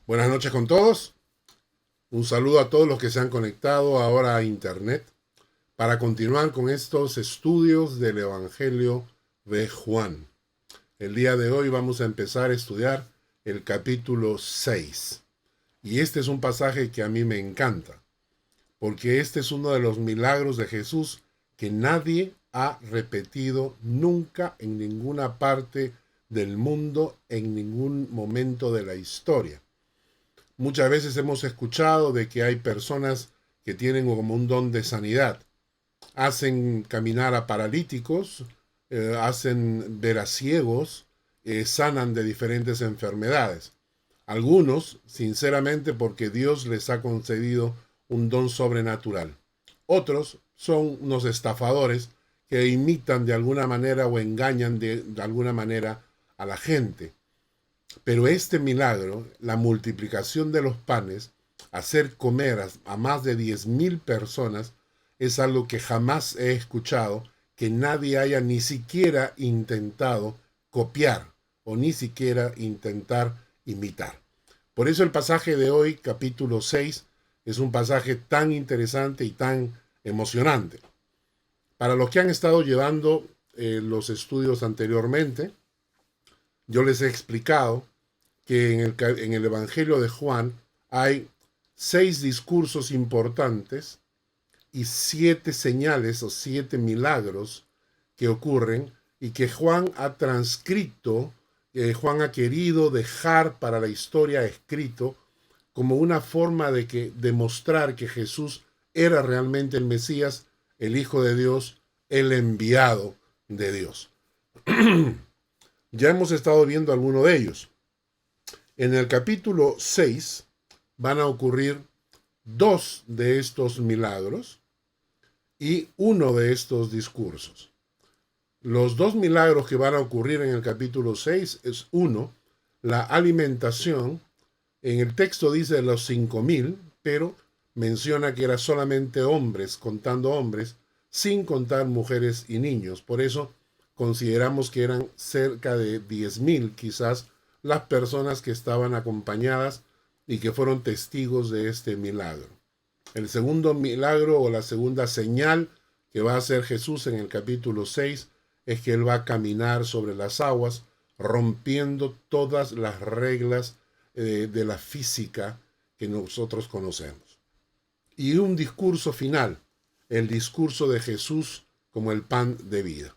Buenas noches con todos. Un saludo a todos los que se han conectado ahora a Internet para continuar con estos estudios del Evangelio de Juan. El día de hoy vamos a empezar a estudiar el capítulo 6. Y este es un pasaje que a mí me encanta, porque este es uno de los milagros de Jesús que nadie ha repetido nunca en ninguna parte del mundo, en ningún momento de la historia. Muchas veces hemos escuchado de que hay personas que tienen como un don de sanidad. Hacen caminar a paralíticos, hacen ver a ciegos, sanan de diferentes enfermedades. Algunos, sinceramente, porque Dios les ha concedido un don sobrenatural. Otros son unos estafadores que imitan de alguna manera o engañan de alguna manera a la gente. Pero este milagro, la multiplicación de los panes, hacer comer a más de 10,000 personas, es algo que jamás he escuchado que nadie haya ni siquiera intentado copiar o ni siquiera intentar imitar. Por eso el pasaje de hoy, capítulo 6, es un pasaje tan interesante y tan emocionante. Para los que han estado llevando los estudios anteriormente, yo les he explicado que en el Evangelio de Juan hay 6 discursos importantes y 7 señales o 7 milagros que ocurren y que Juan ha transcrito, Juan ha querido dejar para la historia escrito como una forma de demostrar que Jesús era realmente el Mesías, el Hijo de Dios, el enviado de Dios. Ya hemos estado viendo alguno de ellos. En el capítulo 6 van a ocurrir 2 de estos milagros y uno de estos discursos. Los 2 milagros que van a ocurrir en el capítulo 6 es uno, la alimentación. En el texto dice los 5,000, pero menciona que era solamente hombres, contando hombres, sin contar mujeres y niños. Por eso consideramos que eran cerca de 10,000 quizás las personas que estaban acompañadas y que fueron testigos de este milagro. El segundo milagro o la segunda señal que va a hacer Jesús en el capítulo 6 es que Él va a caminar sobre las aguas, rompiendo todas las reglas de la física que nosotros conocemos. Y un discurso final, el discurso de Jesús como el pan de vida.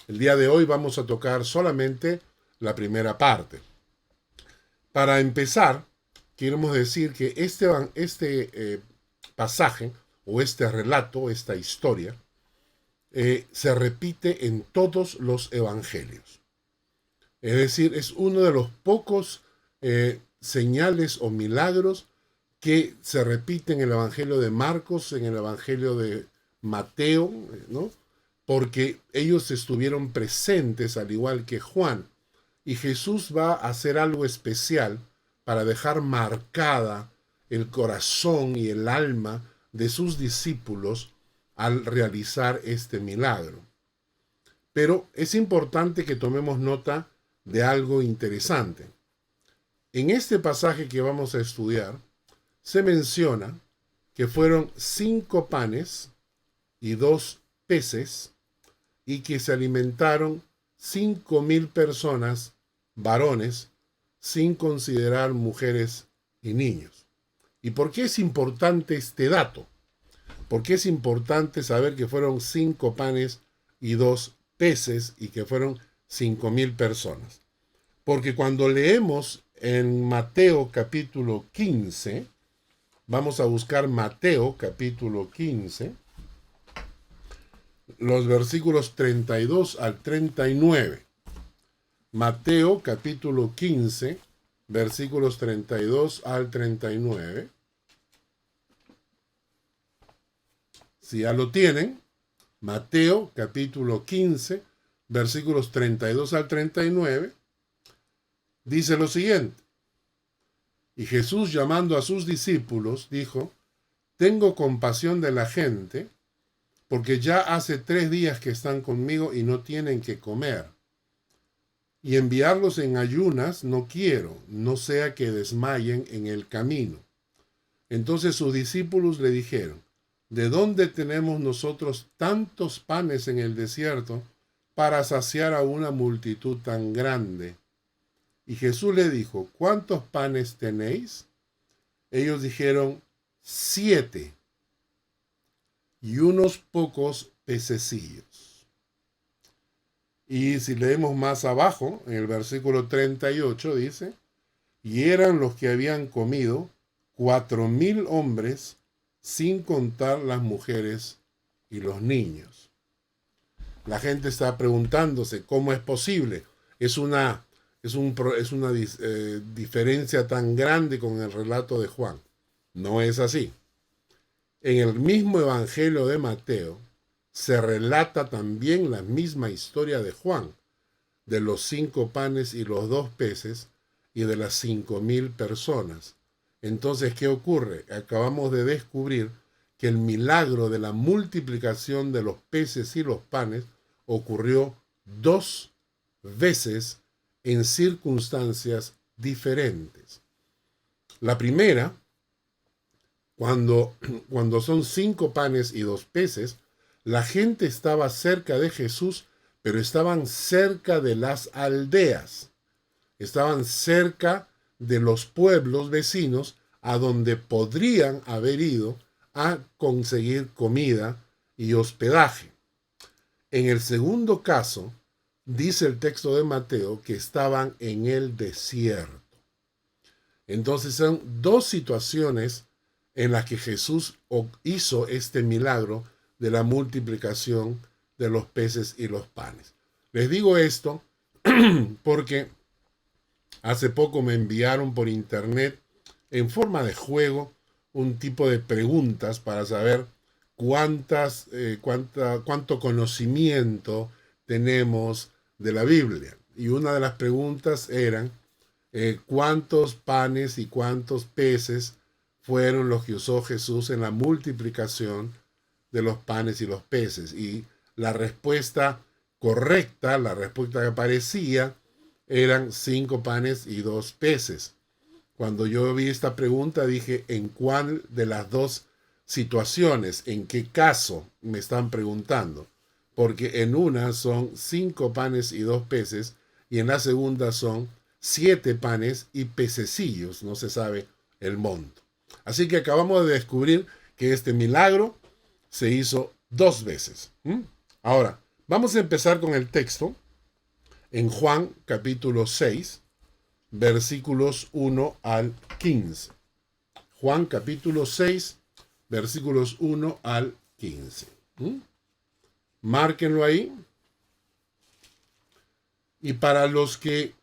El día de hoy vamos a tocar solamente la primera parte. Para empezar, queremos decir que este pasaje o este relato, esta historia, se repite en todos los evangelios. Es decir, es uno de los pocos señales o milagros que se repiten en el evangelio de Marcos, en el evangelio de Mateo, ¿no? Porque ellos estuvieron presentes al igual que Juan. Y Jesús va a hacer algo especial para dejar marcada el corazón y el alma de sus discípulos al realizar este milagro. Pero es importante que tomemos nota de algo interesante. En este pasaje que vamos a estudiar, se menciona que fueron 5 panes y 2 peces y que se alimentaron 5,000 personas, varones, sin considerar mujeres y niños. ¿Y por qué es importante este dato? ¿Por qué es importante saber que fueron 5 panes y 2 peces y que fueron 5,000 personas? Porque cuando leemos en Mateo capítulo 15, vamos a buscar Mateo capítulo 15, los versículos 32 al 39. Mateo capítulo 15, versículos 32 al 39. Si ya lo tienen, Mateo capítulo 15, versículos 32 al 39, dice lo siguiente. Y Jesús, llamando a sus discípulos, dijo: tengo compasión de la gente, porque ya hace 3 días que están conmigo y no tienen que comer. y enviarlos en ayunas no quiero, no sea que desmayen en el camino. Entonces sus discípulos le dijeron, ¿de dónde tenemos nosotros tantos panes en el desierto para saciar a una multitud tan grande? Y Jesús le dijo, ¿cuántos panes tenéis? Ellos dijeron, 7 y unos pocos pececillos. Y si leemos más abajo, en el versículo 38 dice, y eran los que habían comido 4,000 hombres, sin contar las mujeres y los niños. La gente está preguntándose cómo es posible. Es una diferencia tan grande con el relato de Juan. No es así. En el mismo Evangelio de Mateo se relata también la misma historia de Juan, de los 5 panes y los 2 peces y de las 5,000 personas. Entonces, ¿qué ocurre? Acabamos de descubrir que el milagro de la multiplicación de los peces y los panes ocurrió 2 veces en circunstancias diferentes. La primera, cuando son 5 panes y 2 peces, la gente estaba cerca de Jesús, pero estaban cerca de las aldeas, estaban cerca de los pueblos vecinos a donde podrían haber ido a conseguir comida y hospedaje. En el segundo caso, dice el texto de Mateo que estaban en el desierto. Entonces son 2 situaciones en las que Jesús hizo este milagro de la multiplicación de los peces y los panes. Les digo esto porque hace poco me enviaron por internet en forma de juego un tipo de preguntas para saber cuánto conocimiento tenemos de la Biblia. Y una de las preguntas eran ¿cuántos panes y cuántos peces fueron los que usó Jesús en la multiplicación de los panes y los peces? Y la respuesta correcta, la respuesta que aparecía, eran 5 panes y 2 peces. Cuando yo vi esta pregunta dije, ¿en cuál de las 2 situaciones, en qué caso me están preguntando? Porque en una son 5 panes y 2 peces y en la segunda son 7 panes y pececillos, no se sabe el monto. Así que acabamos de descubrir que este milagro se hizo 2 veces. Ahora, vamos a empezar con el texto en Juan capítulo 6, versículos 1 al 15. Juan capítulo 6, versículos 1 al 15. Márquenlo ahí. Y para los que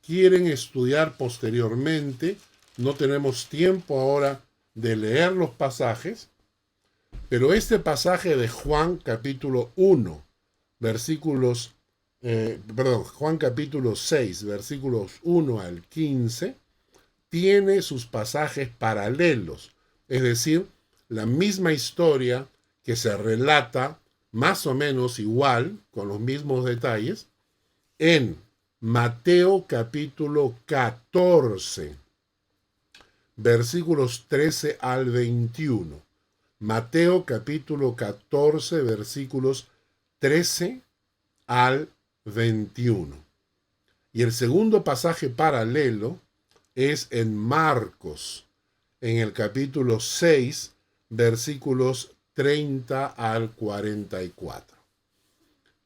quieren estudiar posteriormente, no tenemos tiempo ahora de leer los pasajes, pero este pasaje de Juan capítulo 1, Juan capítulo 6, versículos 1 al 15, tiene sus pasajes paralelos, es decir, la misma historia que se relata más o menos igual, con los mismos detalles, en Mateo capítulo 14, versículos 13 al 21. Mateo capítulo 14, versículos 13 al 21. Y el segundo pasaje paralelo es en Marcos, en el capítulo 6, versículos 30 al 44.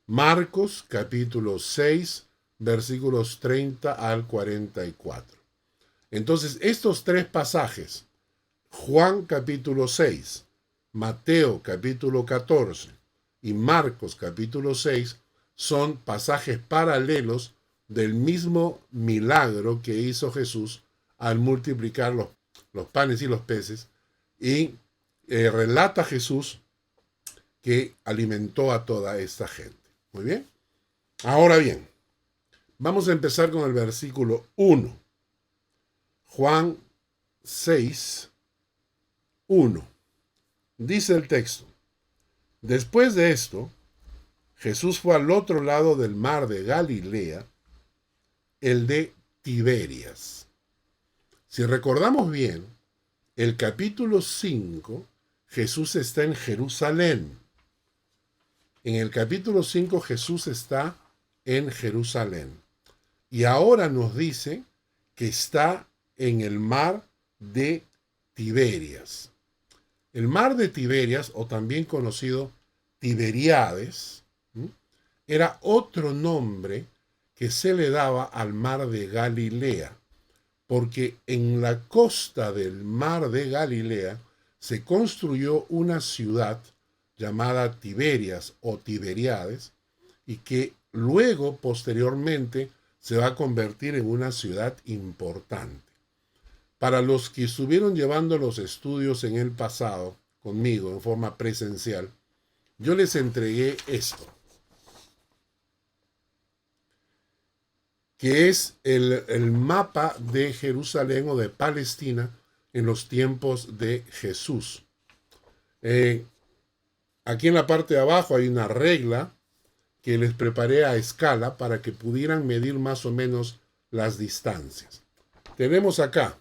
Marcos capítulo 6, versículos 30 al 44. Entonces, estos 3 pasajes, Juan capítulo 6, Mateo capítulo 14 y Marcos capítulo 6, son pasajes paralelos del mismo milagro que hizo Jesús al multiplicar los panes y los peces, y relata Jesús que alimentó a toda esta gente. Muy bien. Ahora bien, vamos a empezar con el versículo 1. Juan 6, 1. Dice el texto: después de esto, Jesús fue al otro lado del mar de Galilea, el de Tiberias. Si recordamos bien, el capítulo 5, Jesús está en Jerusalén. En el capítulo 5 Jesús está en Jerusalén. Y ahora nos dice que está en el mar de Tiberias. El mar de Tiberias, o también conocido Tiberíades, era otro nombre que se le daba al mar de Galilea, porque en la costa del mar de Galilea se construyó una ciudad llamada Tiberias o Tiberíades, y que luego, posteriormente, se va a convertir en una ciudad importante. Para los que estuvieron llevando los estudios en el pasado conmigo en forma presencial, yo les entregué esto, que es el mapa de Jerusalén o de Palestina en los tiempos de Jesús. Aquí en la parte de abajo hay una regla que les preparé a escala para que pudieran medir más o menos las distancias. Tenemos acá,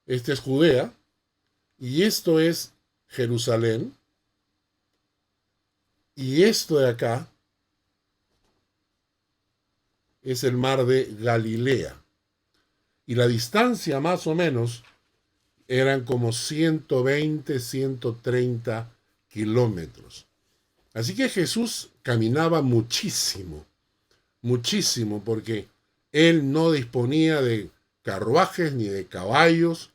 este es Judea, y esto es Jerusalén, y esto de acá es el mar de Galilea. Y la distancia más o menos eran como 120, 130 kilómetros. Así que Jesús caminaba muchísimo, muchísimo, porque él no disponía de carruajes ni de caballos,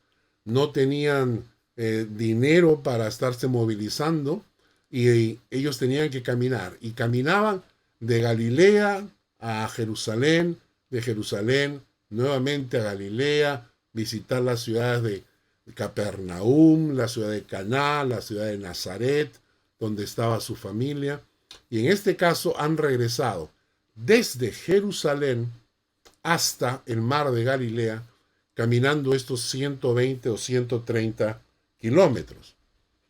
no tenían dinero para estarse movilizando, y ellos tenían que caminar. Y caminaban de Galilea a Jerusalén, de Jerusalén nuevamente a Galilea, visitar las ciudades de Capernaum, la ciudad de Caná, la ciudad de Nazaret, donde estaba su familia. Y en este caso han regresado desde Jerusalén hasta el mar de Galilea, caminando estos 120 o 130 kilómetros.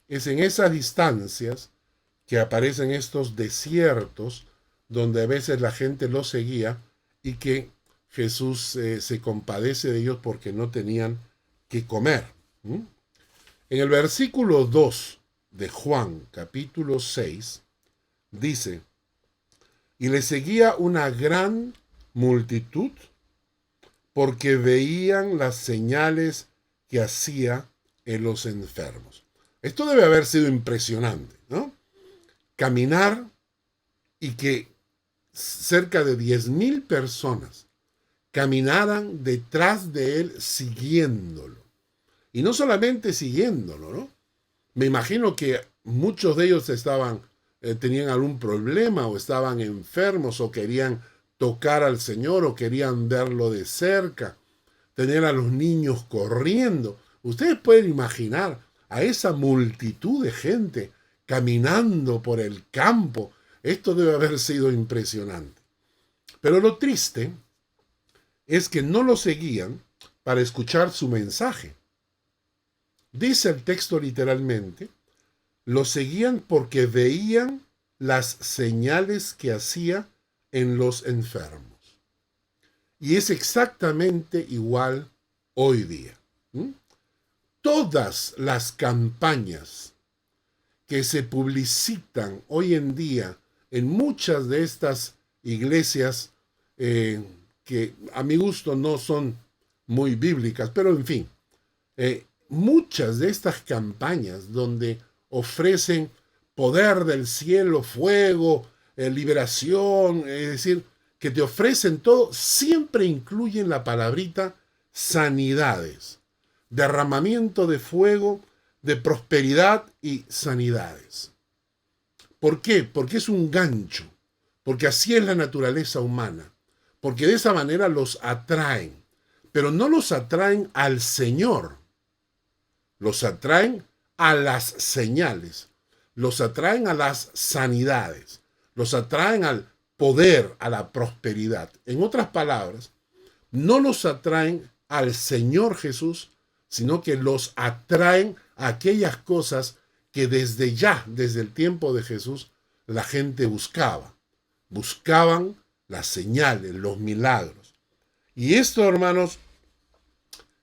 Es en esas distancias que aparecen estos desiertos donde a veces la gente los seguía y que Jesús se compadece de ellos porque no tenían que comer. En el versículo 2 de Juan, capítulo 6, dice: y le seguía una gran multitud porque veían las señales que hacía en los enfermos. Esto debe haber sido impresionante, ¿no? Caminar y que cerca de 10,000 personas caminaran detrás de él siguiéndolo. Y no solamente siguiéndolo, ¿no? Me imagino que muchos de ellos tenían algún problema o estaban enfermos o querían tocar al Señor o querían verlo de cerca. Tener a los niños corriendo. Ustedes pueden imaginar a esa multitud de gente caminando por el campo. Esto debe haber sido impresionante. Pero lo triste es que no lo seguían para escuchar su mensaje. Dice el texto literalmente: lo seguían porque veían las señales que hacía en los enfermos. Y es exactamente igual hoy día. Todas las campañas que se publicitan hoy en día en muchas de estas iglesias que a mi gusto no son muy bíblicas, pero en fin, muchas de estas campañas donde ofrecen poder del cielo, fuego, liberación, es decir, que te ofrecen todo, siempre incluyen la palabrita sanidades, derramamiento de fuego, de prosperidad y sanidades. ¿Por qué? Porque es un gancho, porque así es la naturaleza humana, porque de esa manera los atraen, pero no los atraen al Señor, los atraen a las señales, los atraen a las sanidades, los atraen al poder, a la prosperidad. En otras palabras, no los atraen al Señor Jesús, sino que los atraen a aquellas cosas que desde el tiempo de Jesús, la gente buscaba. Buscaban las señales, los milagros. Y esto, hermanos,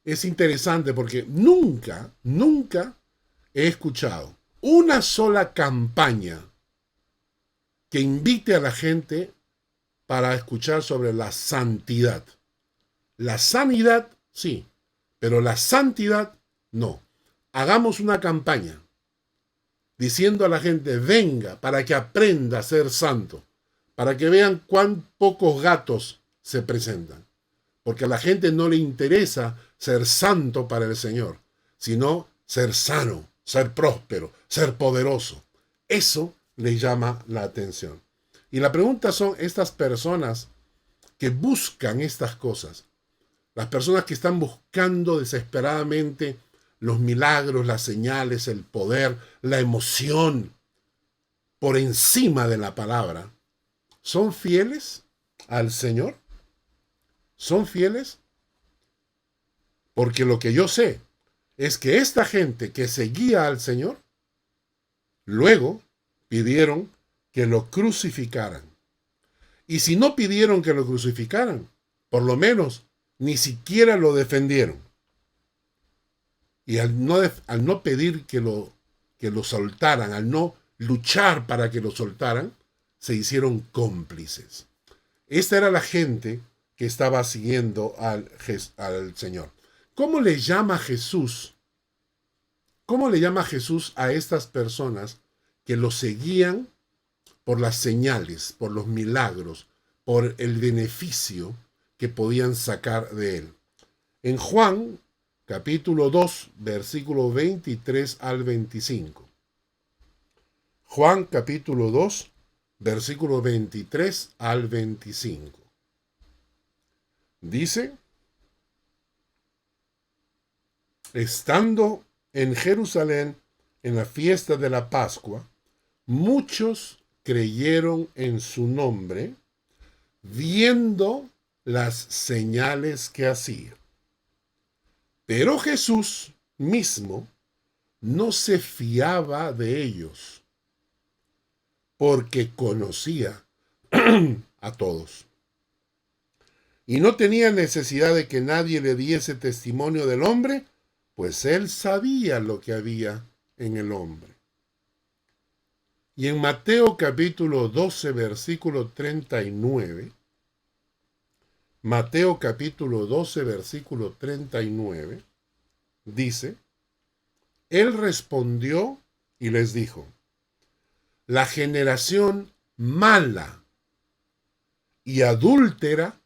es interesante porque nunca he escuchado una sola campaña que invite a la gente para escuchar sobre la santidad. La sanidad, sí, pero la santidad, no. Hagamos una campaña diciendo a la gente, venga para que aprenda a ser santo, para que vean cuán pocos gatos se presentan. Porque a la gente no le interesa ser santo para el Señor, sino ser sano, ser próspero, ser poderoso. Eso le llama la atención. Y la pregunta son estas personas que buscan estas cosas, las personas que están buscando desesperadamente los milagros, las señales, el poder, la emoción por encima de la palabra, ¿son fieles al Señor? ¿Son fieles? Porque lo que yo sé es que esta gente que seguía al Señor, luego pidieron que lo crucificaran. Y si no pidieron que lo crucificaran, por lo menos ni siquiera lo defendieron. Y al no pedir que lo soltaran, al no luchar para que lo soltaran, se hicieron cómplices. Esta era la gente que estaba siguiendo al Señor. ¿Cómo le llama Jesús? ¿Cómo le llama Jesús a estas personas que lo seguían por las señales, por los milagros, por el beneficio que podían sacar de él? En Juan, capítulo 2, versículo 23 al 25. Juan, capítulo 2, versículo 23 al 25. Dice, estando en Jerusalén en la fiesta de la Pascua, muchos creyeron en su nombre, viendo las señales que hacía. Pero Jesús mismo no se fiaba de ellos, porque conocía a todos. Y no tenía necesidad de que nadie le diese testimonio del hombre, pues él sabía lo que había en el hombre. Y en Mateo capítulo 12, versículo 39, Mateo capítulo 12, versículo 39, dice, él respondió y les dijo, la generación mala y adúltera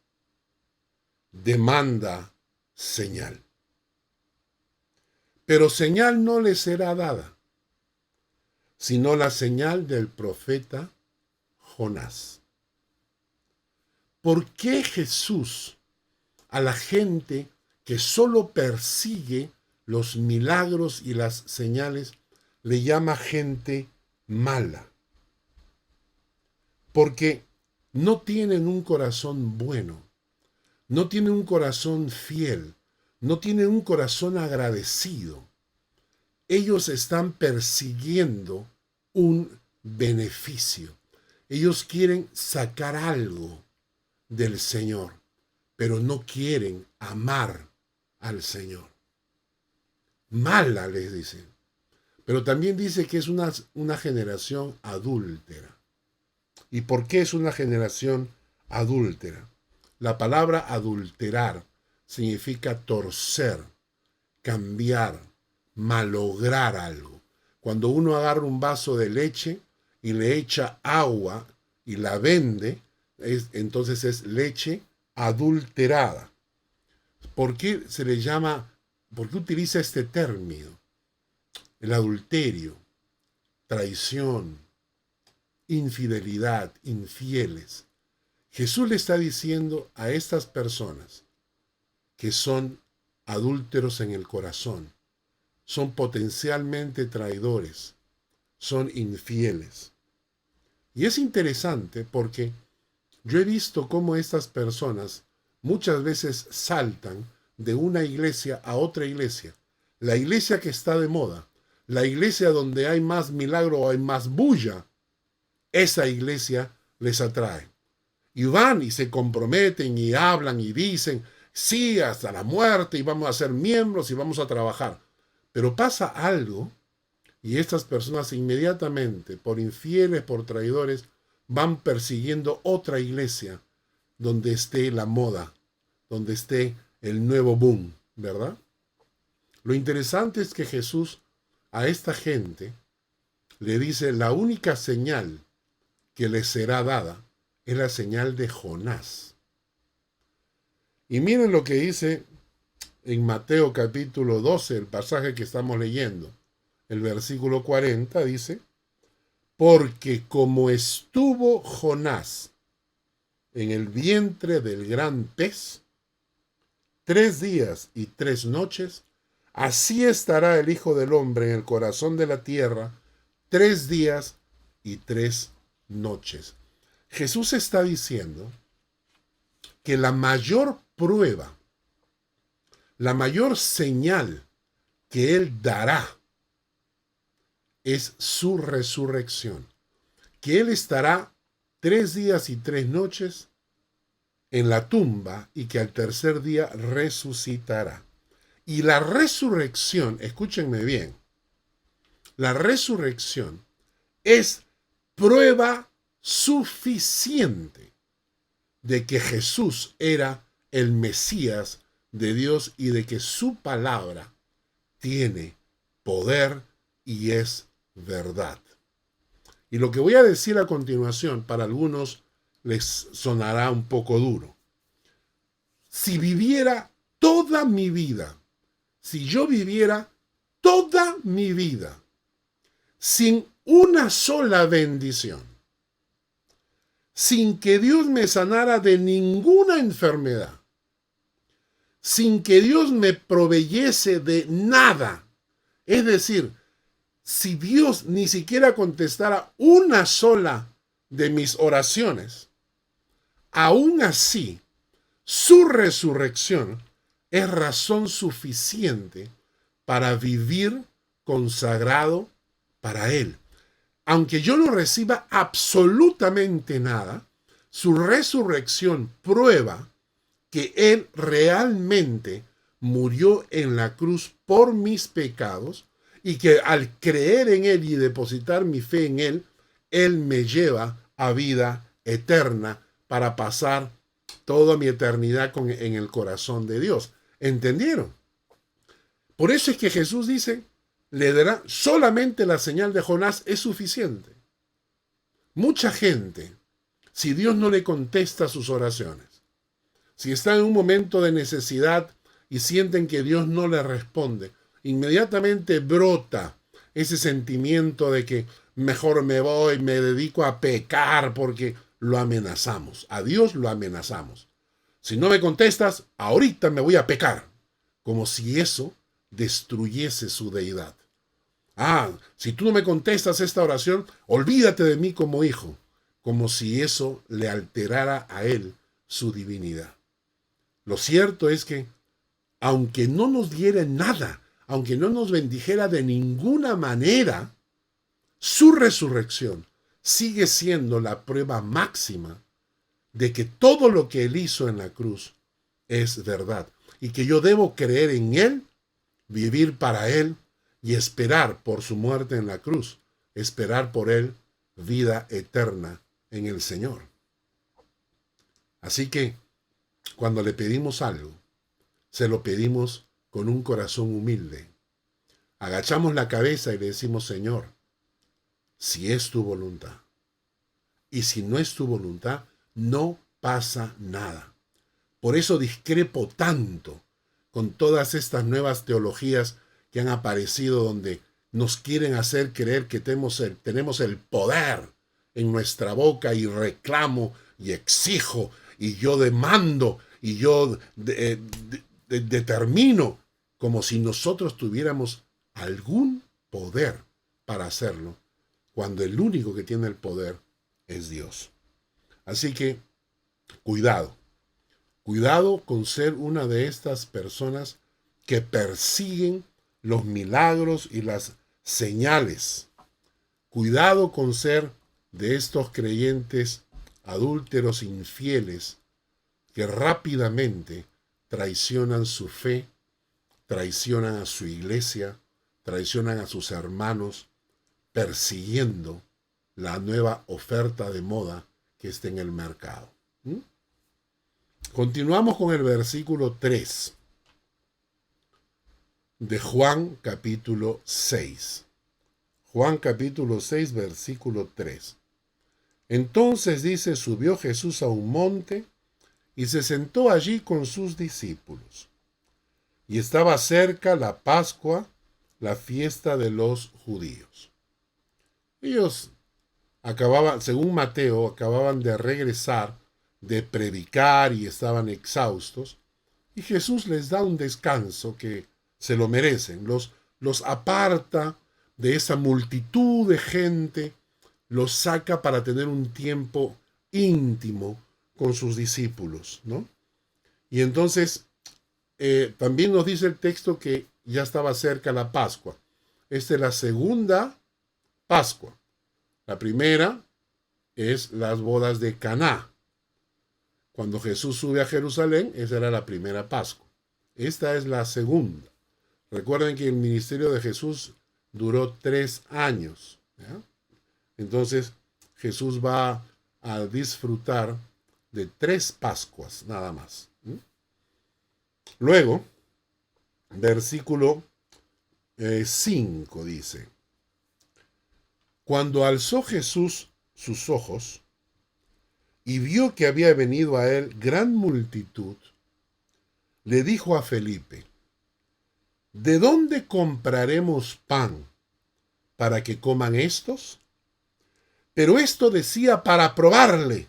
demanda señal. Pero señal no le será dada, sino la señal del profeta Jonás. ¿Por qué Jesús a la gente que solo persigue los milagros y las señales le llama gente mala? Porque no tienen un corazón bueno, no tienen un corazón fiel, no tienen un corazón agradecido. Ellos están persiguiendo un beneficio. Ellos quieren sacar algo del Señor, pero no quieren amar al Señor. Mala les dicen. Pero también dice que es una generación adúltera. ¿Y por qué es una generación adúltera? La palabra adulterar significa torcer, cambiar, malograr algo. Cuando uno agarra un vaso de leche y le echa agua y la vende, entonces es leche adulterada. ¿Por qué se le llama, por qué utiliza este término? El adulterio, traición, infidelidad, infieles. Jesús le está diciendo a estas personas que son adúlteros en el corazón, son potencialmente traidores, son infieles. Y es interesante porque yo he visto cómo estas personas muchas veces saltan de una iglesia a otra iglesia. La iglesia que está de moda, la iglesia donde hay más milagro o hay más bulla, esa iglesia les atrae. Y van y se comprometen y hablan y dicen, Sí, hasta la muerte, y vamos a ser miembros y vamos a trabajar. Pero pasa algo, y estas personas inmediatamente, por infieles, por traidores, van persiguiendo otra iglesia donde esté la moda, donde esté el nuevo boom, ¿verdad? Lo interesante es que Jesús a esta gente le dice: la única señal que les será dada es la señal de Jonás. Y miren lo que dice en Mateo capítulo 12, el pasaje que estamos leyendo. El versículo 40 dice: porque como estuvo Jonás en el vientre del gran pez 3 días y 3 noches, así estará el Hijo del Hombre en el corazón de la tierra 3 días y 3 noches. Jesús está diciendo que la mayor prueba, la mayor señal que Él dará es su resurrección, que Él estará 3 días y 3 noches en la tumba y que al tercer día resucitará. Y la resurrección, escúchenme bien, la resurrección es prueba suficiente de que Jesús era el Mesías de Dios y de que su palabra tiene poder y es verdad. Y lo que voy a decir a continuación, para algunos les sonará un poco duro. Si viviera toda mi vida, si yo viviera toda mi vida sin una sola bendición, sin que Dios me sanara de ninguna enfermedad, sin que Dios me proveyese de nada, es decir, si Dios ni siquiera contestara una sola de mis oraciones, aún así, su resurrección es razón suficiente para vivir consagrado para Él. Aunque yo no reciba absolutamente nada, su resurrección prueba que Él realmente murió en la cruz por mis pecados y que al creer en Él y depositar mi fe en Él, Él me lleva a vida eterna para pasar toda mi eternidad en el corazón de Dios. ¿Entendieron? Por eso es que Jesús dice, le dará solamente la señal de Jonás es suficiente. Mucha gente, si Dios no le contesta sus oraciones, si está en un momento de necesidad y sienten que Dios no le responde, inmediatamente brota ese sentimiento de que mejor me voy, me dedico a pecar porque lo amenazamos. A Dios lo amenazamos. Si no me contestas, ahorita me voy a pecar. Como si eso destruyese su deidad. Si tú no me contestas esta oración, olvídate de mí como hijo. Como si eso le alterara a él su divinidad. Lo cierto es que, aunque no nos diera nada, aunque no nos bendijera de ninguna manera, su resurrección sigue siendo la prueba máxima de que todo lo que Él hizo en la cruz es verdad y que yo debo creer en Él, vivir para Él y esperar por su muerte en la cruz, esperar por Él vida eterna en el Señor. Así que, cuando le pedimos algo, se lo pedimos con un corazón humilde. Agachamos la cabeza y le decimos: Señor, si es tu voluntad. Y si no es tu voluntad, no pasa nada. Por eso discrepo tanto con todas estas nuevas teologías que han aparecido donde nos quieren hacer creer que tenemos el poder en nuestra boca y reclamo y exijo y yo demando y yo determino, como si nosotros tuviéramos algún poder para hacerlo, cuando el único que tiene el poder es Dios. Así que, cuidado con ser una de estas personas que persiguen los milagros y las señales. Cuidado con ser de estos creyentes adúlteros infieles que rápidamente traicionan su fe, traicionan a su iglesia, traicionan a sus hermanos, persiguiendo la nueva oferta de moda que está en el mercado. Continuamos con el versículo 3 de Juan capítulo 6. Juan capítulo 6, versículo 3. Entonces dice, subió Jesús a un monte y se sentó allí con sus discípulos. Y estaba cerca la Pascua, la fiesta de los judíos. Ellos según Mateo, acababan de regresar de predicar y estaban exhaustos. Y Jesús les da un descanso que se lo merecen. Los aparta de esa multitud de gente, los saca para tener un tiempo íntimo con sus discípulos, ¿no? Y entonces también nos dice el texto que ya estaba cerca la Pascua. Esta es la segunda Pascua. La primera es las bodas de Caná. Cuando Jesús sube a Jerusalén, esa era la primera Pascua. Esta es la segunda. Recuerden que el ministerio de Jesús duró 3 años. ¿Ya? Entonces, Jesús va a disfrutar de 3 Pascuas, nada más. Luego, versículo 5 dice, cuando alzó Jesús sus ojos y vio que había venido a él gran multitud, le dijo a Felipe, ¿de dónde compraremos pan para que coman estos? Pero esto decía para probarle,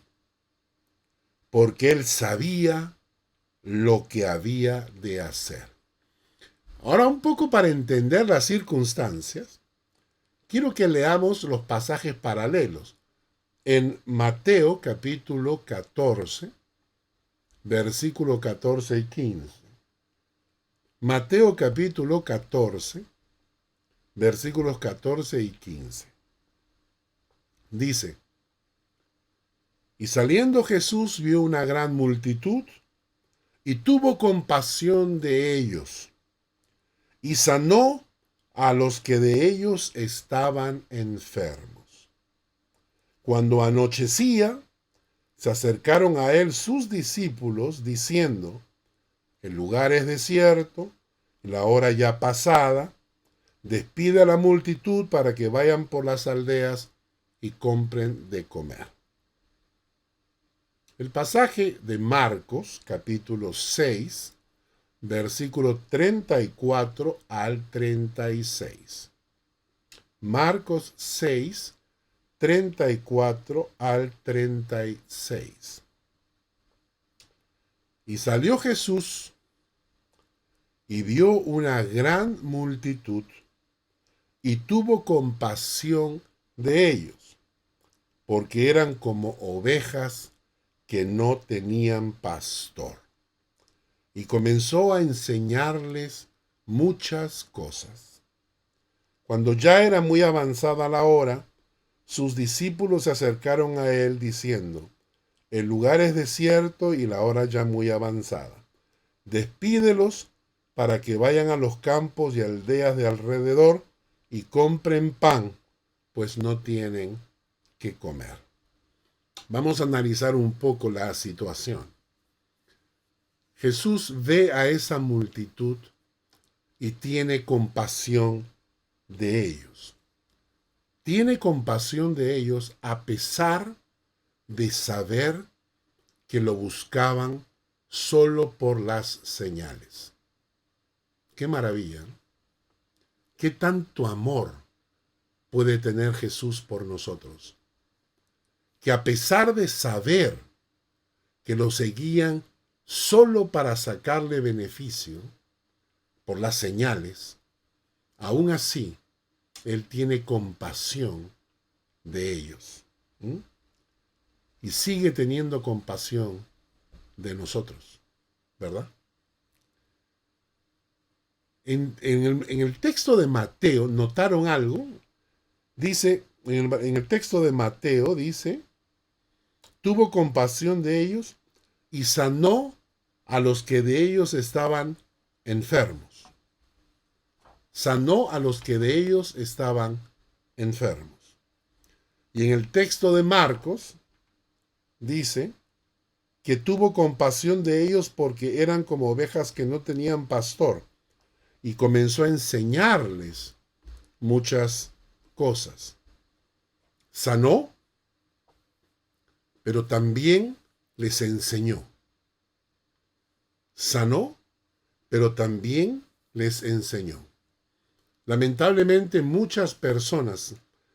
porque él sabía lo que había de hacer. Ahora, un poco para entender las circunstancias, quiero que leamos los pasajes paralelos. En Mateo capítulo 14, versículo 14 y 15. Mateo capítulo 14, versículos 14 y 15. Dice, y saliendo Jesús vio una gran multitud y tuvo compasión de ellos y sanó a los que de ellos estaban enfermos. Cuando anochecía, se acercaron a él sus discípulos diciendo, el lugar es desierto, la hora ya pasada, despide a la multitud para que vayan por las aldeas y compren de comer. El pasaje de Marcos, capítulo 6, versículo 34 al 36. Marcos 6, 34 al 36. Y salió Jesús y vio una gran multitud y tuvo compasión de ellos, porque eran como ovejas que no tenían pastor. Y comenzó a enseñarles muchas cosas. Cuando ya era muy avanzada la hora, sus discípulos se acercaron a él diciendo, el lugar es desierto y la hora ya muy avanzada. Despídelos para que vayan a los campos y aldeas de alrededor y compren pan, pues no tienen que comer. Vamos a analizar un poco la situación. Jesús ve a esa multitud y tiene compasión de ellos. Tiene compasión de ellos a pesar de saber que lo buscaban solo por las señales. Qué maravilla, ¿no? Qué tanto amor puede tener Jesús por nosotros, que a pesar de saber que lo seguían solo para sacarle beneficio por las señales, aún así, Él tiene compasión de ellos. Y sigue teniendo compasión de nosotros, ¿verdad? En el texto de Mateo, ¿notaron algo? Dice, en el texto de Mateo dice, tuvo compasión de ellos y sanó a los que de ellos estaban enfermos. Sanó a los que de ellos estaban enfermos. Y en el texto de Marcos dice que tuvo compasión de ellos porque eran como ovejas que no tenían pastor, y comenzó a enseñarles muchas cosas. Sanó, pero también les enseñó. Sanó, pero también les enseñó. Lamentablemente, muchas personas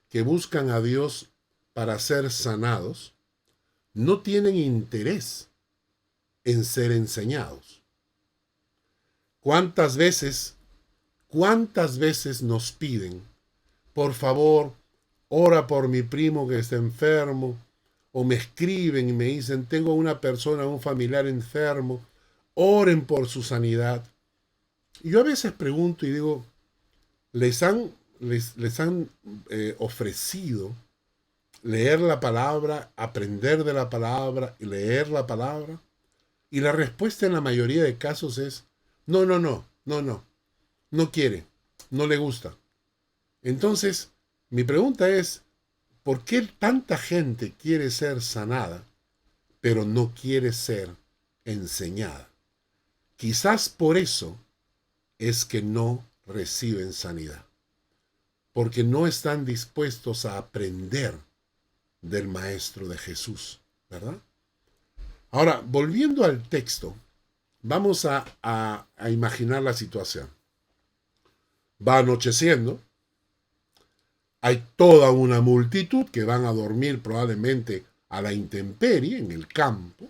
que buscan a Dios para ser sanados no tienen interés en ser enseñados. ¿Cuántas veces nos piden, por favor, ora por mi primo que está enfermo? O me escriben y me dicen, tengo una persona, un familiar enfermo, oren por su sanidad. Y yo a veces pregunto y digo, ¿les han ofrecido leer la palabra, aprender de la palabra y leer la palabra? Y la respuesta en la mayoría de casos es, no quiere, no le gusta. Entonces, mi pregunta es, ¿por qué tanta gente quiere ser sanada, pero no quiere ser enseñada? Quizás por eso es que no reciben sanidad, porque no están dispuestos a aprender del Maestro de Jesús, ¿verdad? Ahora, volviendo al texto, vamos a imaginar la situación. Va anocheciendo, hay toda una multitud que van a dormir probablemente a la intemperie en el campo.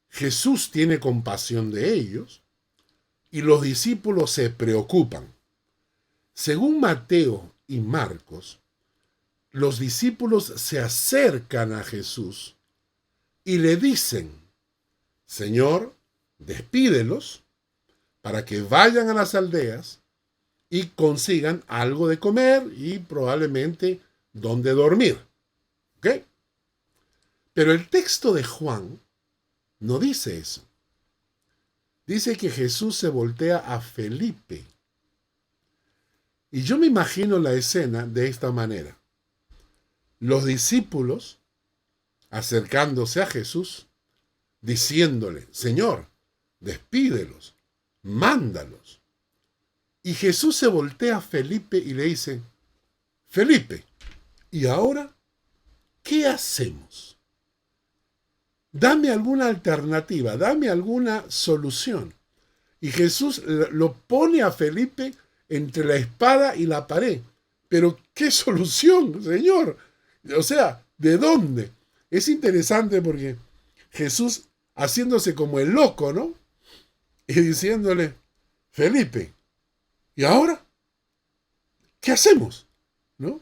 Jesús tiene compasión de ellos y los discípulos se preocupan. Según Mateo y Marcos, los discípulos se acercan a Jesús y le dicen, Señor, despídelos para que vayan a las aldeas y consigan algo de comer y probablemente donde dormir. ¿Ok? Pero el texto de Juan no dice eso. Dice que Jesús se voltea a Felipe. Y yo me imagino la escena de esta manera. Los discípulos acercándose a Jesús, diciéndole, Señor, despídelos, mándalos. Y Jesús se voltea a Felipe y le dice, Felipe, ¿y ahora qué hacemos? Dame alguna alternativa, dame alguna solución. Y Jesús lo pone a Felipe entre la espada y la pared. Pero, ¿qué solución, Señor? O sea, ¿de dónde? Es interesante porque Jesús, haciéndose como el loco, ¿no? Y diciéndole, Felipe, ¿y ahora qué hacemos? ¿No?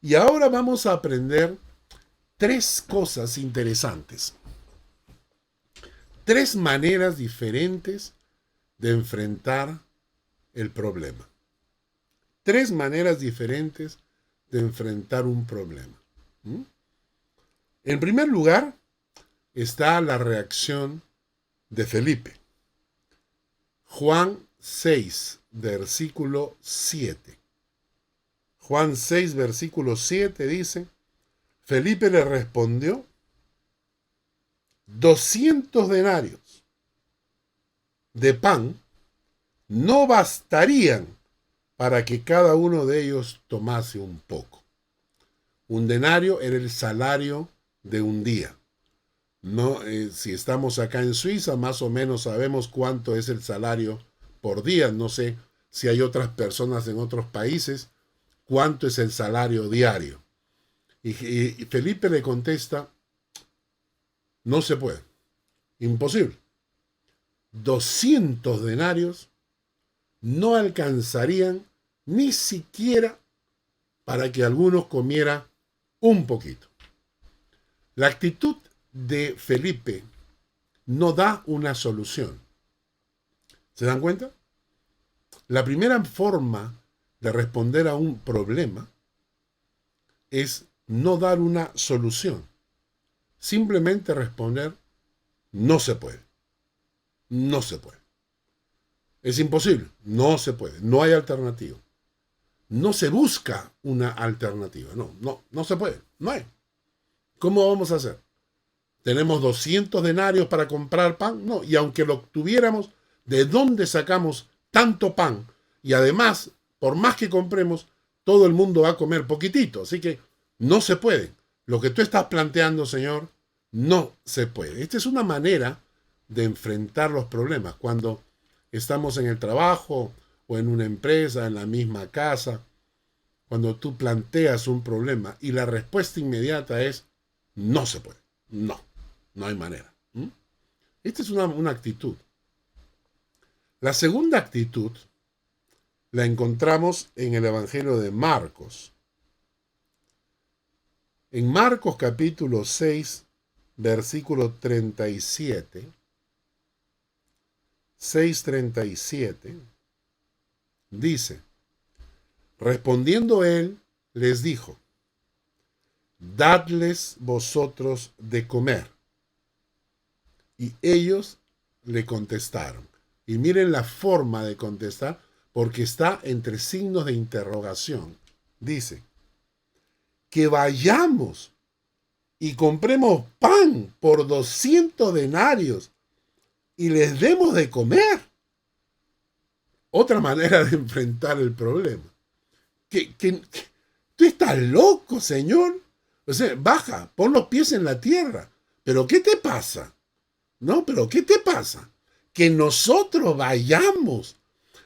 Y ahora vamos a aprender 3 cosas interesantes. 3 maneras diferentes de enfrentar el problema. 3 maneras diferentes de enfrentar un problema. En primer lugar, está la reacción de Felipe. Juan 6, versículo 7. Juan 6, versículo 7 dice, Felipe le respondió, 200 denarios de pan no bastarían para que cada uno de ellos tomase un poco. Un denario era el salario de un día. No, si estamos acá en Suiza, más o menos sabemos cuánto es el salario por día. No sé si hay otras personas en otros países, cuánto es el salario diario. Y Felipe le contesta, no se puede, imposible. 200 denarios no alcanzarían ni siquiera para que algunos comieran un poquito. La actitud de Felipe no da una solución. ¿Se dan cuenta? La primera forma de responder a un problema es no dar una solución. Simplemente responder, No se puede. No se puede. Es imposible. No se puede. No hay alternativa. No se busca una alternativa. No se puede. No hay. ¿Cómo vamos a hacer? ¿Tenemos 200 denarios para comprar pan? No. Y aunque lo tuviéramos, ¿de dónde sacamos tanto pan? Y además, por más que compremos, todo el mundo va a comer poquitito. Así que no se puede. Lo que tú estás planteando, Señor, no se puede. Esta es una manera de enfrentar los problemas. Cuando estamos en el trabajo o en una empresa, en la misma casa, cuando tú planteas un problema y la respuesta inmediata es no se puede. No hay manera. Esta es una actitud. La segunda actitud la encontramos en el Evangelio de Marcos. En Marcos capítulo 6, versículo 37, 6:37, dice, respondiendo él, les dijo, dadles vosotros de comer. Y ellos le contestaron. Y miren la forma de contestar, porque está entre signos de interrogación. Dice, que vayamos y compremos pan por 200 denarios y les demos de comer. Otra manera de enfrentar el problema. Tú estás loco, Señor. O sea, baja, pon los pies en la tierra. ¿Pero qué te pasa? No, pero ¿qué te pasa? Que nosotros vayamos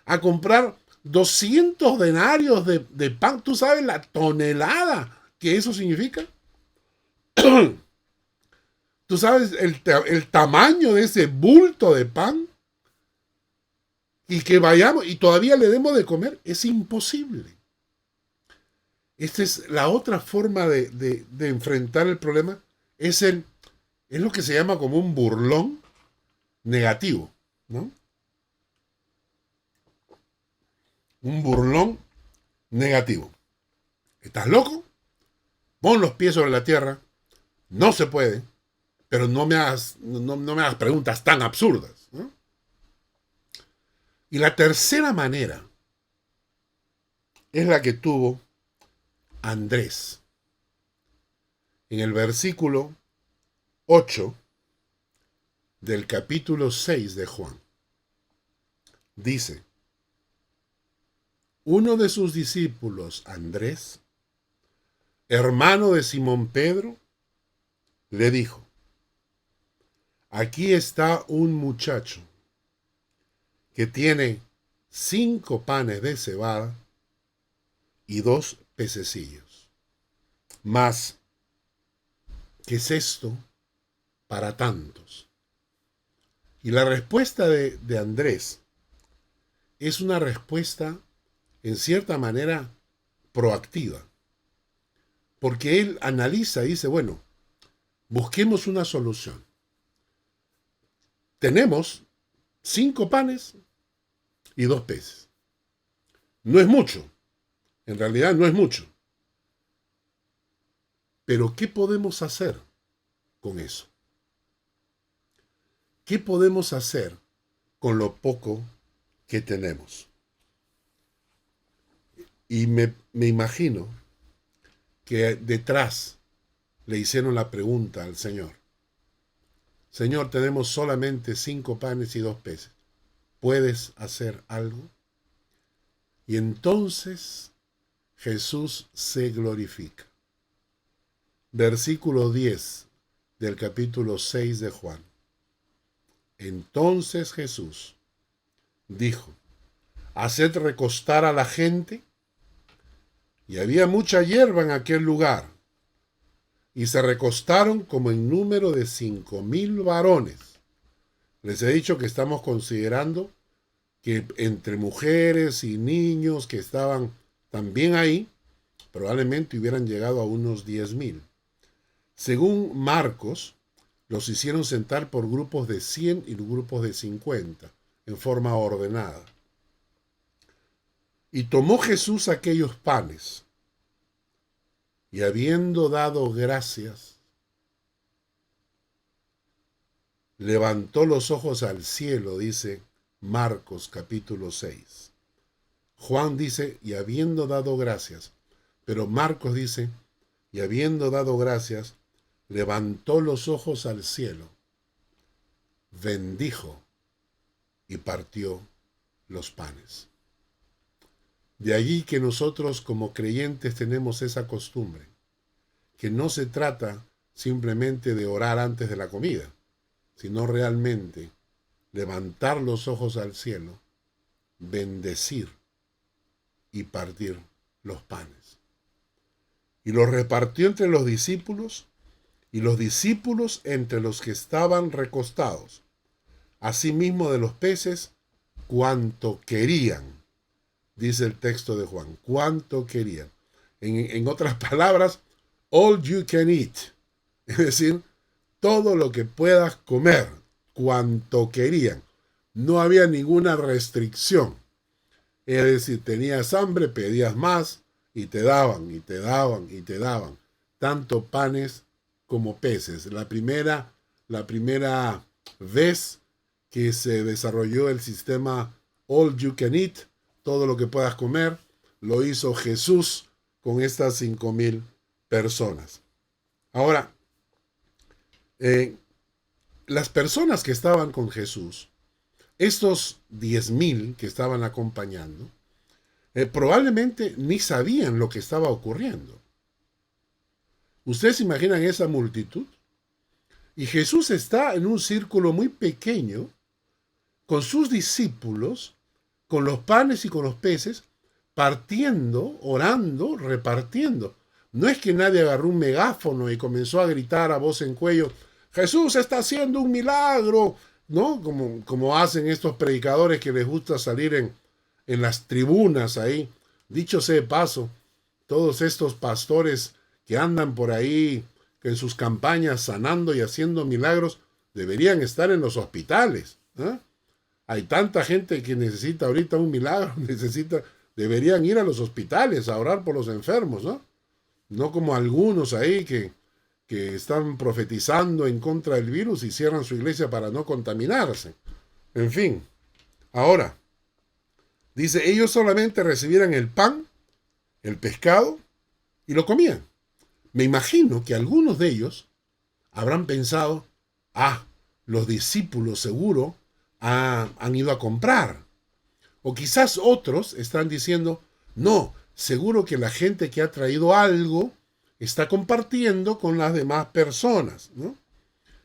a comprar 200 denarios de pan. ¿Tú sabes la tonelada que eso significa? ¿Tú sabes el tamaño de ese bulto de pan? Y que vayamos y todavía le demos de comer, es imposible. Esta es la otra forma de enfrentar el problema. Es lo que se llama como un burlón negativo, ¿no? Un burlón negativo. ¿Estás loco? Pon los pies sobre la tierra. No se puede, pero no me hagas preguntas tan absurdas, ¿no? Y la tercera manera es la que tuvo Andrés. En el versículo 8 del capítulo 6 de Juan, dice, uno de sus discípulos, Andrés, hermano de Simón Pedro, le dijo, aquí está un muchacho que tiene 5 panes de cebada y 2 pececillos. Mas, ¿qué es esto para tantos? Y la respuesta de Andrés es una respuesta, en cierta manera, proactiva. Porque él analiza y dice, bueno, busquemos una solución. Tenemos 5 panes y 2 peces. No es mucho. En realidad no es mucho. Pero ¿qué podemos hacer con eso? ¿Qué podemos hacer con lo poco que tenemos? Y me imagino que detrás le hicieron la pregunta al Señor. Señor, tenemos solamente 5 panes y 2 peces. ¿Puedes hacer algo? Y entonces Jesús se glorifica. Versículo 10 del capítulo 6 de Juan. Entonces Jesús dijo, haced recostar a la gente. Y había mucha hierba en aquel lugar. Y se recostaron como en número de 5,000 varones. Les he dicho que estamos considerando que entre mujeres y niños que estaban también ahí, probablemente hubieran llegado a unos 10,000. Según Marcos, los hicieron sentar por grupos de 100 y grupos de 50, en forma ordenada. Y tomó Jesús aquellos panes, y habiendo dado gracias, levantó los ojos al cielo, dice Marcos capítulo 6. Juan dice, y habiendo dado gracias, pero Marcos dice, y habiendo dado gracias, levantó los ojos al cielo, bendijo y partió los panes. De allí que nosotros como creyentes tenemos esa costumbre, que no se trata simplemente de orar antes de la comida, sino realmente levantar los ojos al cielo, bendecir y partir los panes. Y los repartió entre los discípulos, y los discípulos entre los que estaban recostados, asimismo de los peces, cuanto querían, dice el texto de Juan, cuanto querían. En otras palabras, all you can eat, es decir, todo lo que puedas comer, cuanto querían. No había ninguna restricción. Es decir, tenías hambre, pedías más, y te daban, y te daban, y te daban. Tanto panes como peces. La primera vez que se desarrolló el sistema all you can eat, todo lo que puedas comer, lo hizo Jesús con estas 5,000 personas. Ahora, las personas que estaban con Jesús, estos 10,000 que estaban acompañando, probablemente ni sabían lo que estaba ocurriendo. ¿Ustedes se imaginan esa multitud? Y Jesús está en un círculo muy pequeño, con sus discípulos, con los panes y con los peces, partiendo, orando, repartiendo. No es que nadie agarró un megáfono y comenzó a gritar a voz en cuello, Jesús está haciendo un milagro, ¿no? Como hacen estos predicadores que les gusta salir en las tribunas ahí. Dicho sea de paso, todos estos pastores que andan por ahí en sus campañas sanando y haciendo milagros, deberían estar en los hospitales, ¿eh? Hay tanta gente que necesita ahorita un milagro, deberían ir a los hospitales a orar por los enfermos, ¿no? No como algunos ahí que están profetizando en contra del virus y cierran su iglesia para no contaminarse. En fin, ahora, dice, ellos solamente recibieran el pan, el pescado, y lo comían. Me imagino que algunos de ellos habrán pensado, los discípulos seguro han ido a comprar. O quizás otros están diciendo, no, seguro que la gente que ha traído algo está compartiendo con las demás personas, ¿no?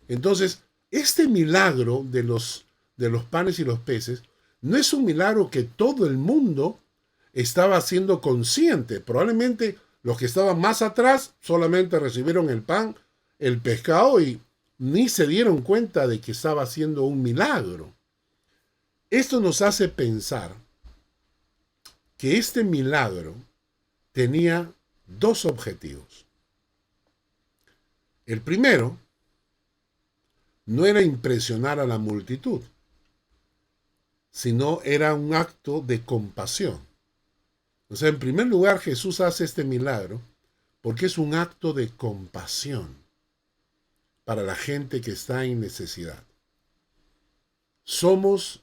Entonces, este milagro de los panes y los peces no es un milagro que todo el mundo estaba siendo consciente. Probablemente los que estaban más atrás solamente recibieron el pan, el pescado y ni se dieron cuenta de que estaba haciendo un milagro. Esto nos hace pensar que este milagro tenía dos objetivos. El primero no era impresionar a la multitud, sino era un acto de compasión. O sea, en primer lugar, Jesús hace este milagro porque es un acto de compasión para la gente que está en necesidad. Somos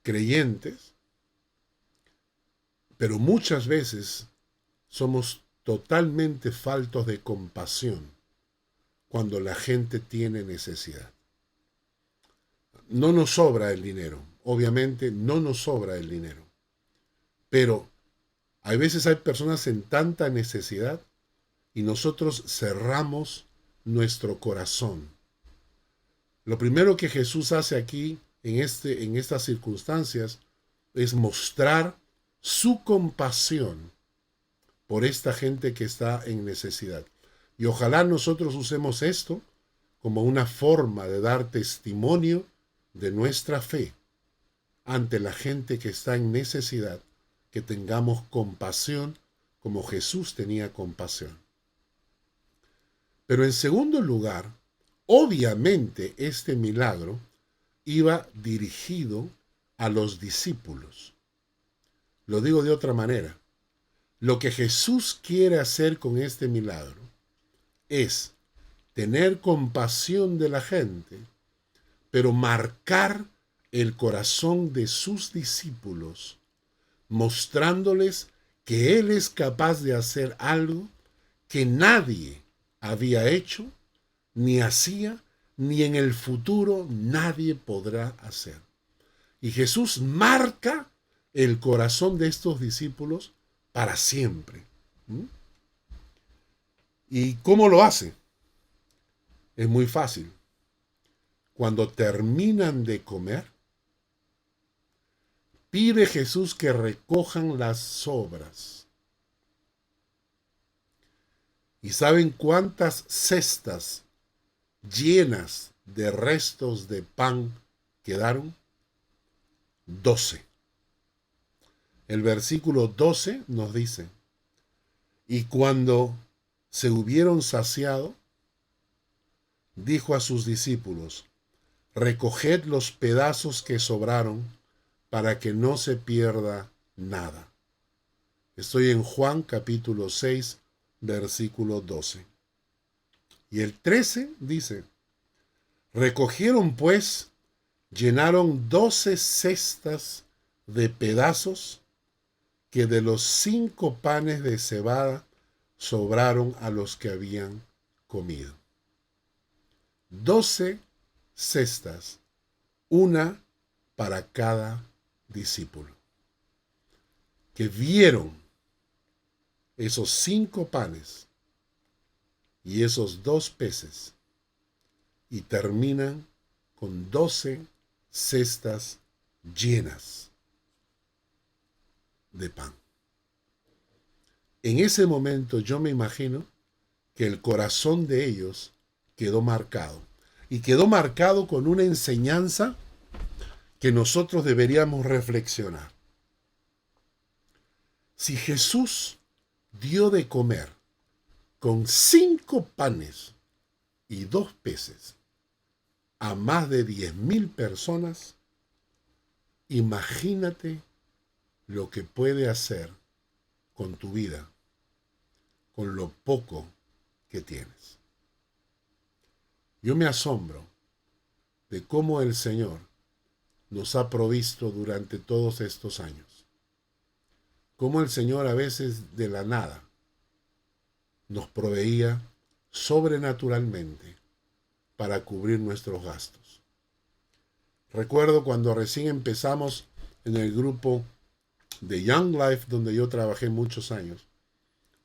creyentes, pero muchas veces somos totalmente faltos de compasión cuando la gente tiene necesidad. No nos sobra el dinero, obviamente no nos sobra el dinero, pero a veces hay personas en tanta necesidad y nosotros cerramos nuestro corazón. Lo primero que Jesús hace aquí en estas circunstancias es mostrar su compasión por esta gente que está en necesidad. Y ojalá nosotros usemos esto como una forma de dar testimonio de nuestra fe ante la gente que está en necesidad, que tengamos compasión como Jesús tenía compasión. Pero en segundo lugar, obviamente este milagro iba dirigido a los discípulos. Lo digo de otra manera. Lo que Jesús quiere hacer con este milagro es tener compasión de la gente pero marcar el corazón de sus discípulos, mostrándoles que Él es capaz de hacer algo que nadie había hecho, ni hacía, ni en el futuro nadie podrá hacer. Y Jesús marca el corazón de estos discípulos para siempre. ¿Y cómo lo hace? Es muy fácil. Cuando terminan de comer, pide Jesús que recojan las sobras. ¿Y saben cuántas cestas llenas de restos de pan quedaron? 12. El versículo 12 nos dice: y cuando se hubieron saciado, dijo a sus discípulos: recoged los pedazos que sobraron para que no se pierda nada. Estoy en Juan capítulo 6, versículo 12. Y el 13 dice: recogieron pues, llenaron 12 cestas de pedazos que de los 5 panes de cebada sobraron a los que habían comido. 12 cestas, una para cada discípulo, que vieron esos 5 panes y esos 2 peces y terminan con 12 cestas llenas de pan. En ese momento yo me imagino que el corazón de ellos quedó marcado, y quedó marcado con una enseñanza que nosotros deberíamos reflexionar. Si Jesús dio de comer con 5 panes y 2 peces a más de 10,000 personas, imagínate lo que puede hacer con tu vida, con lo poco que tienes. Yo me asombro de cómo el Señor nos ha provisto durante todos estos años. Cómo el Señor a veces de la nada nos proveía sobrenaturalmente para cubrir nuestros gastos. Recuerdo cuando recién empezamos en el grupo de Young Life, donde yo trabajé muchos años,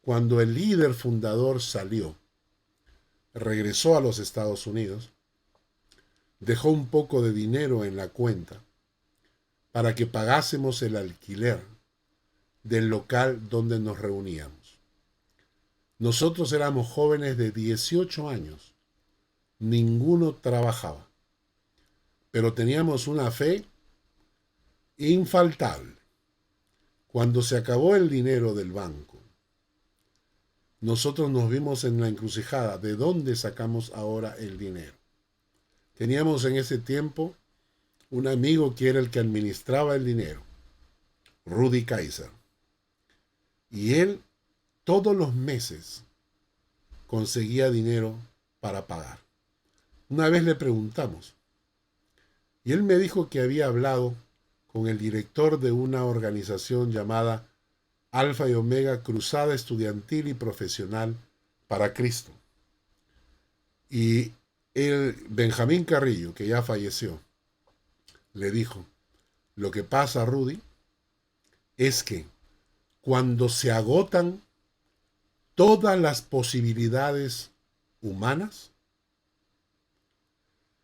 cuando el líder fundador salió, regresó a los Estados Unidos, dejó un poco de dinero en la cuenta para que pagásemos el alquiler del local donde nos reuníamos. Nosotros éramos jóvenes de 18 años, ninguno trabajaba, pero teníamos una fe infaltable. Cuando se acabó el dinero del banco, nosotros nos vimos en la encrucijada. ¿De dónde sacamos ahora el dinero? Teníamos en ese tiempo un amigo que era el que administraba el dinero, Rudy Kaiser. Y él todos los meses conseguía dinero para pagar. Una vez le preguntamos, y él me dijo que había hablado con el director de una organización llamada Alfa y Omega Cruzada Estudiantil y Profesional para Cristo. Y el Benjamín Carrillo, que ya falleció, le dijo: lo que pasa, Rudy, es que cuando se agotan todas las posibilidades humanas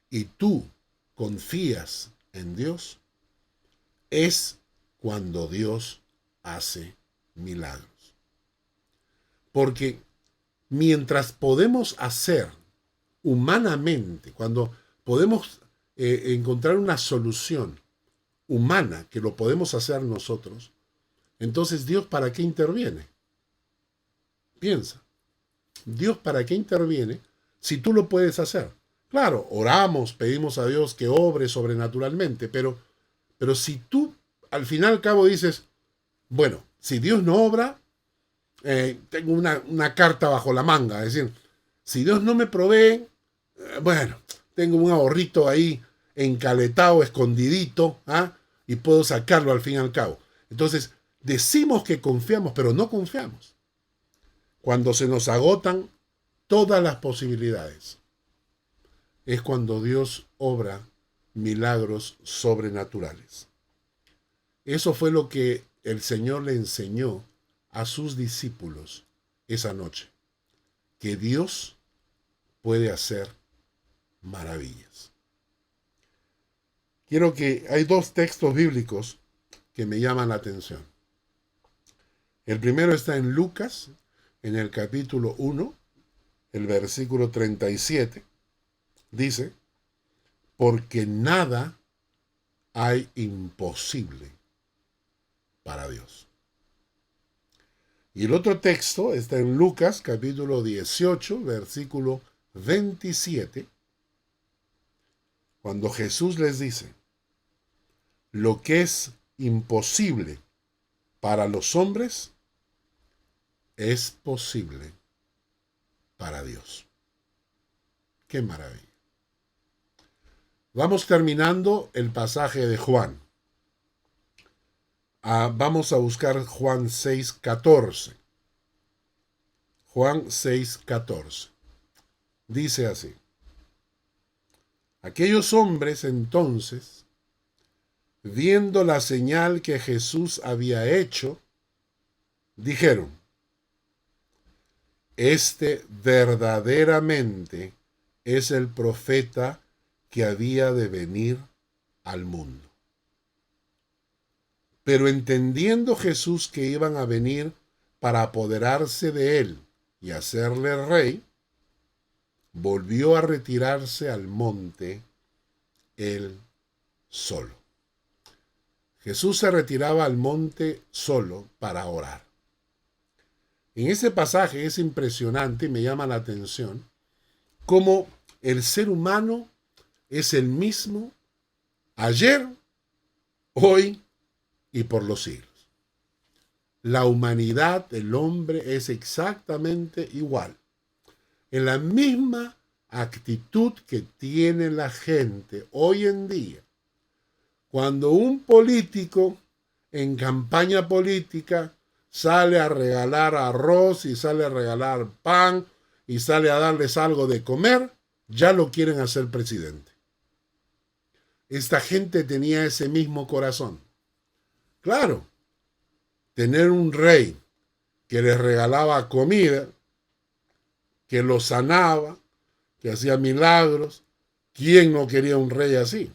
y tú confías en Dios, es cuando Dios hace milagros. Porque mientras podemos hacer humanamente, cuando podemos encontrar una solución humana que lo podemos hacer nosotros, entonces Dios ¿para qué interviene? Piensa, Dios ¿para qué interviene si tú lo puedes hacer? Claro, oramos, pedimos a Dios que obre sobrenaturalmente, pero si tú al fin y al cabo dices, bueno, si Dios no obra, tengo una carta bajo la manga, es decir, si Dios no me provee, bueno, tengo un ahorrito ahí encaletado, escondidito, ¿ah? Y puedo sacarlo al fin y al cabo. Entonces, decimos que confiamos, pero no confiamos. Cuando se nos agotan todas las posibilidades, es cuando Dios obra milagros sobrenaturales. Eso fue lo que el Señor le enseñó a sus discípulos esa noche, que Dios puede hacer maravillas. Hay dos textos bíblicos que me llaman la atención. El primero está en Lucas, en el capítulo 1, el versículo 37. Dice, porque nada hay imposible para Dios. Y el otro texto está en Lucas, capítulo 18, versículo 27, cuando Jesús les dice, lo que es imposible para los hombres es posible para Dios. ¡Qué maravilla! Vamos terminando el pasaje de Juan. Vamos a buscar Juan 6:14. Juan 6:14. Dice así. Aquellos hombres entonces, viendo la señal que Jesús había hecho, dijeron, este verdaderamente es el profeta que había de venir al mundo. Pero entendiendo Jesús que iban a venir para apoderarse de él y hacerle rey, volvió a retirarse al monte él solo. Jesús se retiraba al monte solo para orar. En ese pasaje es impresionante y me llama la atención cómo el ser humano es el mismo ayer, hoy y por los siglos. La humanidad, el hombre, es exactamente igual. En la misma actitud que tiene la gente hoy en día. Cuando un político en campaña política sale a regalar arroz y sale a regalar pan y sale a darles algo de comer, ya lo quieren hacer presidente. Esta gente tenía ese mismo corazón. Claro, tener un rey que les regalaba comida, que los sanaba, que hacía milagros, ¿quién no quería un rey así?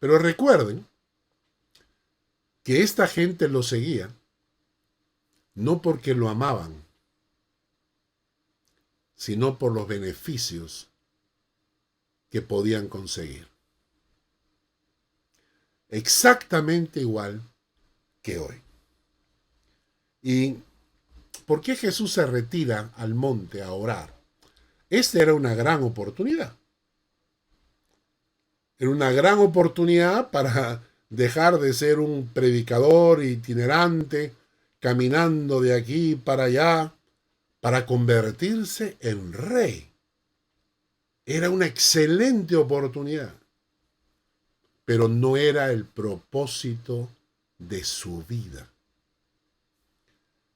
Pero recuerden que esta gente lo seguía no porque lo amaban, sino por los beneficios que podían conseguir. Exactamente igual que hoy. ¿Y por qué Jesús se retira al monte a orar? Esta era una gran oportunidad. Era una gran oportunidad para dejar de ser un predicador itinerante, caminando de aquí para allá, para convertirse en rey. Era una excelente oportunidad, pero no era el propósito de su vida.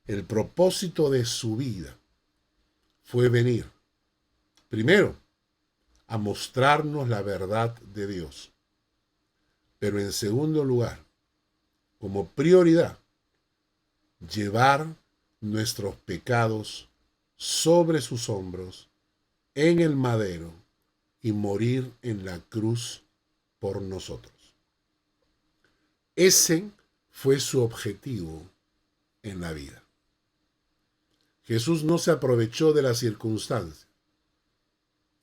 El propósito de su vida fue venir, primero, a mostrarnos la verdad de Dios, pero en segundo lugar, como prioridad, llevar nuestros pecados sobre sus hombros en el madero y morir en la cruz por nosotros. Ese fue su objetivo en la vida. Jesús no se aprovechó de las circunstancias.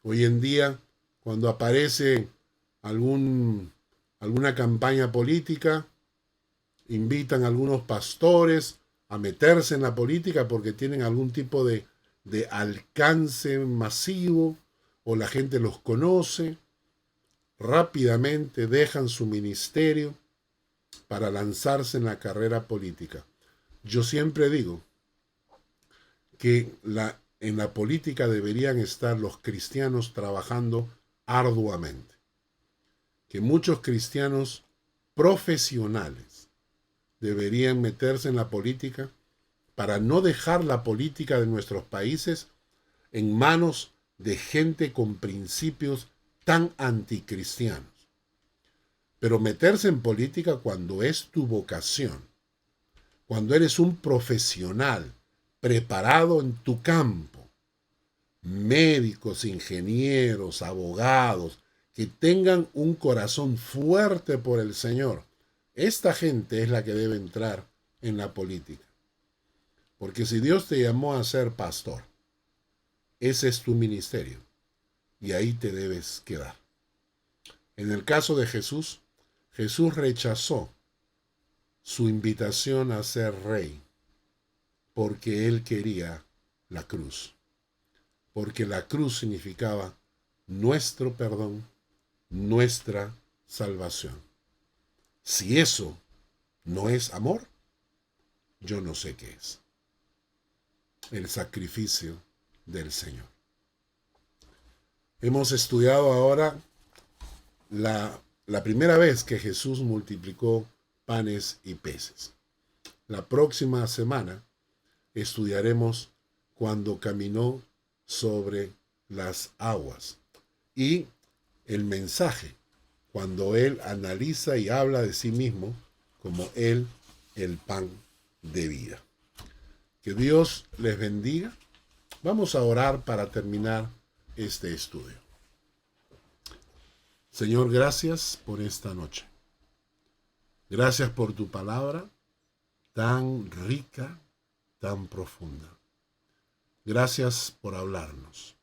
Hoy en día, cuando aparece alguna campaña política, invitan a algunos pastores a meterse en la política porque tienen algún tipo de alcance masivo o la gente los conoce. Rápidamente dejan su ministerio para lanzarse en la carrera política. Yo siempre digo que en la política deberían estar los cristianos trabajando arduamente. que muchos cristianos profesionales deberían meterse en la política para no dejar la política de nuestros países en manos de gente con principios tan anticristianos. Pero meterse en política cuando es tu vocación, cuando eres un profesional preparado en tu campo, médicos, ingenieros, abogados, que tengan un corazón fuerte por el Señor. Esta gente es la que debe entrar en la política. Porque si Dios te llamó a ser pastor, ese es tu ministerio y ahí te debes quedar. En el caso de Jesús, Jesús rechazó su invitación a ser rey porque él quería la cruz. Porque la cruz significaba nuestro perdón, nuestra salvación. Si eso no es amor, yo no sé qué es. El sacrificio del Señor. Hemos estudiado ahora la primera vez que Jesús multiplicó panes y peces. La próxima semana estudiaremos cuando caminó sobre las aguas y el mensaje, cuando Él analiza y habla de sí mismo como Él, el pan de vida. Que Dios les bendiga. Vamos a orar para terminar este estudio. Señor, gracias por esta noche. Gracias por tu palabra tan rica, tan profunda. Gracias por hablarnos.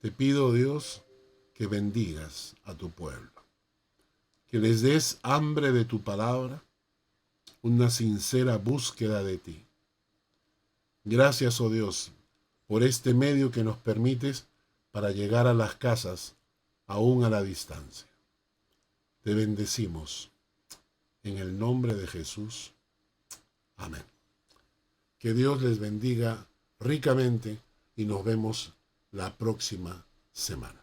Te pido, Dios, que bendigas a tu pueblo, que les des hambre de tu palabra, una sincera búsqueda de ti. Gracias, oh Dios, por este medio que nos permites para llegar a las casas, aún a la distancia. Te bendecimos en el nombre de Jesús. Amén. Que Dios les bendiga ricamente y nos vemos la próxima semana.